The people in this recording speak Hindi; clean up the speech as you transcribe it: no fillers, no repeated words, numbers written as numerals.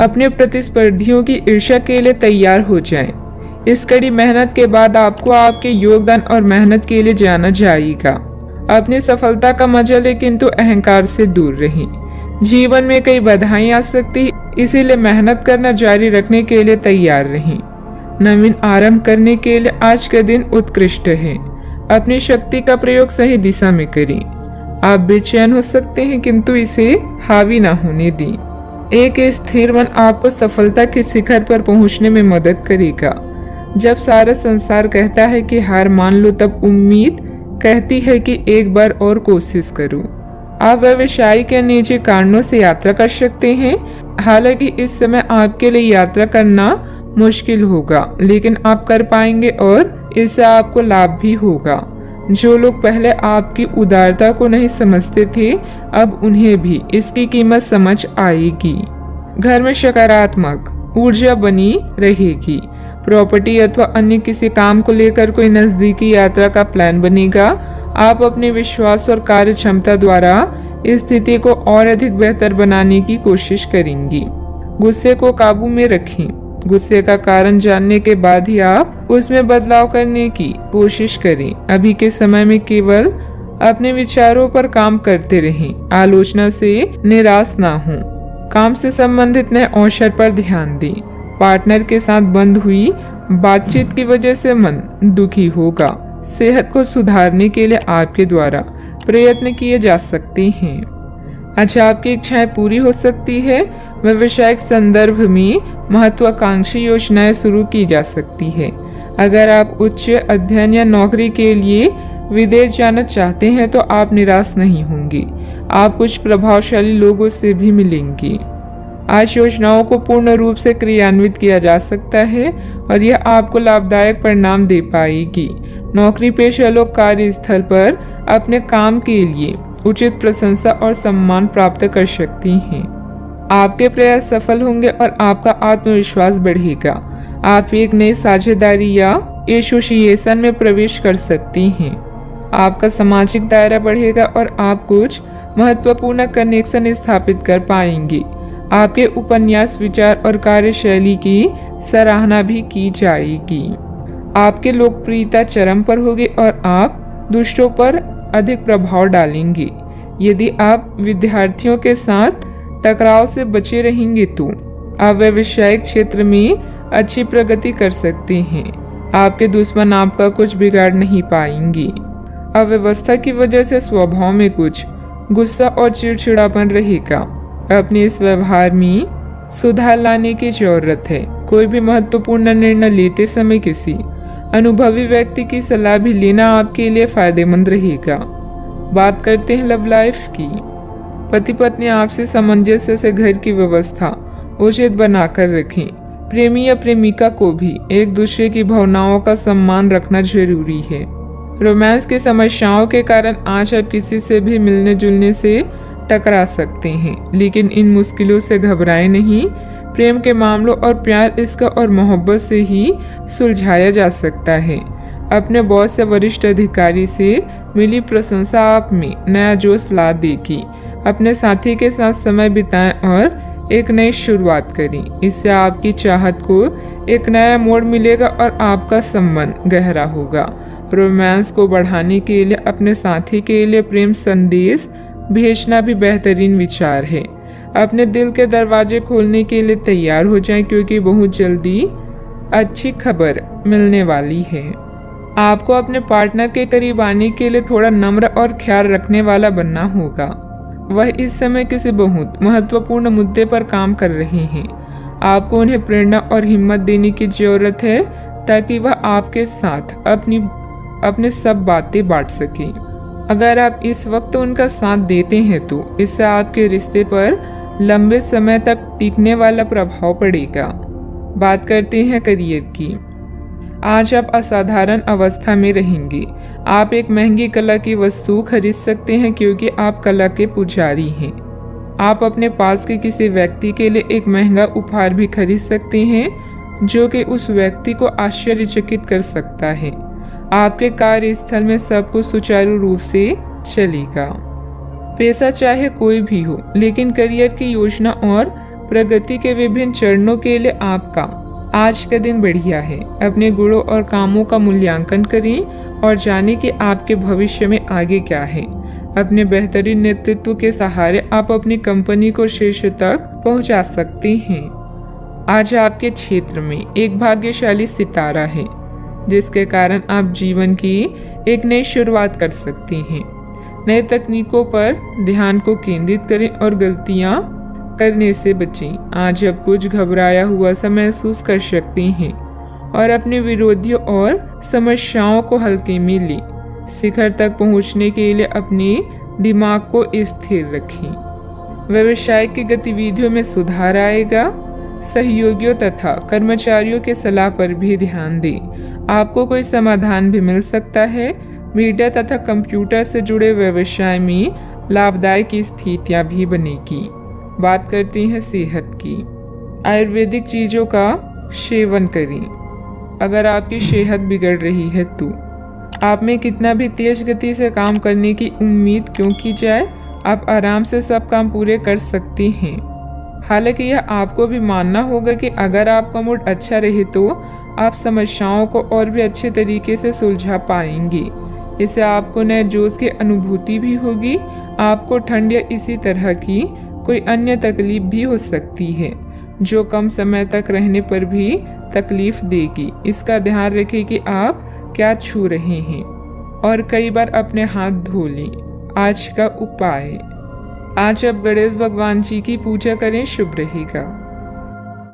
अपने प्रतिस्पर्धियों की ईर्ष्या के लिए तैयार हो जाएं। इस कड़ी मेहनत के बाद आपको आपके योगदान और मेहनत के लिए जाना जाएगा। अपनी सफलता का मजा लें, किंतु अहंकार से दूर रहें। जीवन में कई बाधाएं आ सकती है, इसीलिए मेहनत करना जारी रखने के लिए तैयार रहें। नवीन आरंभ करने के लिए आज का दिन उत्कृष्ट है। अपनी शक्ति का प्रयोग सही दिशा में करें। आप बेचैन हो सकते हैं, किंतु इसे हावी ना होने दें। एक स्थिर मन आपको सफलता के शिखर पर पहुंचने में मदद करेगा। जब सारा संसार कहता है कि हार मान लो, तब उम्मीद कहती है कि एक बार और कोशिश करो। आप व्यवसायिक या निजी कारणों से यात्रा कर सकते हैं। हालांकि इस समय आपके लिए यात्रा करना मुश्किल होगा, लेकिन आप कर पाएंगे और इससे आपको लाभ भी होगा। जो लोग पहले आपकी उदारता को नहीं समझते थे, अब उन्हें भी इसकी कीमत समझ आएगी। घर में सकारात्मक ऊर्जा बनी रहेगी। प्रॉपर्टी अथवा अन्य किसी काम को लेकर कोई नजदीकी यात्रा का प्लान बनेगा। आप अपने विश्वास और कार्य क्षमता द्वारा इस स्थिति को और अधिक बेहतर बनाने की कोशिश करेंगी। गुस्से को काबू में रखें। गुस्से का कारण जानने के बाद ही आप उसमें बदलाव करने की कोशिश करें। अभी के समय में केवल अपने विचारों पर काम करते रहें। आलोचना से निराश ना हों। काम से संबंधित नए अवसर पर ध्यान दें। पार्टनर के साथ बंद हुई बातचीत की वजह से मन दुखी होगा। सेहत को सुधारने के लिए आपके द्वारा प्रयत्न किए जा सकते हैं। अच्छा, आपकी इच्छाएं पूरी हो सकती है। व्यवसायिक संदर्भ में महत्वाकांक्षी योजनाएं शुरू की जा सकती है। अगर आप उच्च अध्ययन या नौकरी के लिए विदेश जाना चाहते हैं तो आप निराश नहीं होंगे। आप कुछ प्रभावशाली लोगों से भी मिलेंगे। आज योजनाओं को पूर्ण रूप से क्रियान्वित किया जा सकता है और यह आपको लाभदायक परिणाम दे पाएगी। नौकरी पेशा लोग कार्यस्थल पर अपने काम के लिए उचित प्रशंसा और सम्मान प्राप्त कर सकते हैं। आपके प्रयास सफल होंगे और आपका आत्मविश्वास बढ़ेगा। आप एक नई साझेदारी या एसोसिएशन में प्रवेश कर सकते हैं। आपका सामाजिक दायरा बढ़ेगा और आप कुछ महत्वपूर्ण कनेक्शन स्थापित कर पाएंगे। आपके उपन्यास, विचार और कार्यशैली की सराहना भी की जाएगी। आपकी लोकप्रियता चरम पर होगी और आप दूसरों पर अधिक प्रभाव डालेंगे। यदि आप विद्यार्थियों के साथ टकराव से बचे रहेंगे तो आप व्यावसायिक क्षेत्र में अच्छी प्रगति कर सकते हैं। आपके दुश्मन आपका कुछ बिगाड़ नहीं पाएंगे। अव्यवस्था की वजह से स्वभाव में कुछ गुस्सा और चिड़चिड़ापन रहेगा। अपने इस व्यवहार में सुधार लाने की जरूरत है। कोई भी महत्वपूर्ण निर्णय लेते समय किसी अनुभवी व्यक्ति की सलाह भी लेना आपके लिए फायदेमंद रहेगा। बात करते हैं लव लाइफ की। पति पत्नी आपसी सामंजस्य से घर की व्यवस्था उचित बनाकर रखें। प्रेमी या प्रेमिका को भी एक दूसरे की भावनाओं का सम्मान रखना जरूरी है। रोमांस की समस्याओं के कारण आज आप किसी से भी मिलने जुलने से टकरा सकते हैं, लेकिन इन मुश्किलों से घबराएं नहीं। प्रेम के मामलों और प्यार, इश्क और मोहब्बत से ही सुलझाया जा सकता है। अपने बॉस या वरिष्ठ अधिकारी से मिली प्रशंसा आप में नया जोश ला देगी। अपने साथी के साथ समय बिताएं और एक नई शुरुआत करें। इससे आपकी चाहत को एक नया मोड़ मिलेगा और आपका संबंध गहरा होगा। रोमांस को बढ़ाने के लिए अपने साथी के लिए प्रेम संदेश भेजना भी बेहतरीन विचार है। अपने दिल के दरवाजे खोलने के लिए तैयार हो जाएं, क्योंकि बहुत जल्दी अच्छी खबर मिलने वाली है। आपको अपने पार्टनर के करीब आने के लिए थोड़ा नम्र और ख्याल रखने वाला बनना होगा। वह इस समय किसी बहुत महत्वपूर्ण मुद्दे पर काम कर रहे हैं। आपको उन्हें प्रेरणा और हिम्मत देने की जरूरत है ताकि वह आपके साथ अपने सब बातें बांट सकें। अगर आप इस वक्त उनका साथ देते हैं तो इससे आपके रिश्ते पर लंबे समय तक टिकने वाला प्रभाव पड़ेगा। बात करते हैं करियर की। आज आप असाधारण अवस्था में रहेंगे। आप एक महंगी कला की वस्तु खरीद सकते हैं क्योंकि आप कला के पुजारी हैं। आप अपने पास के किसी व्यक्ति के लिए एक महंगा उपहार भी खरीद सकते हैं जो कि उस व्यक्ति को आश्चर्यचकित कर सकता है। आपके कार्यस्थल में सब कुछ सुचारू रूप से चलेगा। पेशा चाहे कोई भी हो, लेकिन करियर की योजना और प्रगति के विभिन्न चरणों के लिए आपका आज का दिन बढ़िया है। अपने गुणों और कामों का मूल्यांकन करें और जानें कि आपके भविष्य में आगे क्या है। अपने बेहतरीन नेतृत्व के सहारे आप अपनी कंपनी को शीर्ष तक पहुंचा सकते हैं। आज आपके क्षेत्र में एक भाग्यशाली सितारा है, जिसके कारण आप जीवन की एक नई शुरुआत कर सकते हैं। नए तकनीकों पर ध्यान को केंद्रित करें और गलतियां करने से बचें। आज आप कुछ घबराया हुआ सा महसूस कर सकते हैं और अपने विरोधियों और समस्याओं को हल्के में लें। शिखर तक पहुंचने के लिए अपने दिमाग को स्थिर रखें। व्यवसाय की गतिविधियों में सुधार आएगा। सहयोगियों तथा कर्मचारियों के सलाह पर भी ध्यान दें। आपको कोई समाधान भी मिल सकता है। मीडिया तथा कंप्यूटर से जुड़े व्यवसाय में लाभदायक स्थितियां भी बनेगी। बात करते हैं सेहत की। आयुर्वेदिक चीजों का सेवन करें। अगर आपकी सेहत बिगड़ रही है तो आप में कितना भी तेज गति से काम करने की उम्मीद क्यों की जाए, आप आराम से सब काम पूरे कर सकते हैं। हालांकि यह आपको भी मानना होगा कि अगर आपका मूड अच्छा रहे तो आप समस्याओं को और भी अच्छे तरीके से सुलझा पाएंगे। इससे आपको नए जोश की अनुभूति भी होगी। आपको ठंड या इसी तरह की कोई अन्य तकलीफ भी हो सकती है, जो कम समय तक रहने पर भी तकलीफ देगी। इसका ध्यान रखें कि आप क्या छू रहे हैं और कई बार अपने हाथ धो लें। आज का उपाय, आज आप गणेश भगवान जी की पूजा करें, शुभ रहेगा।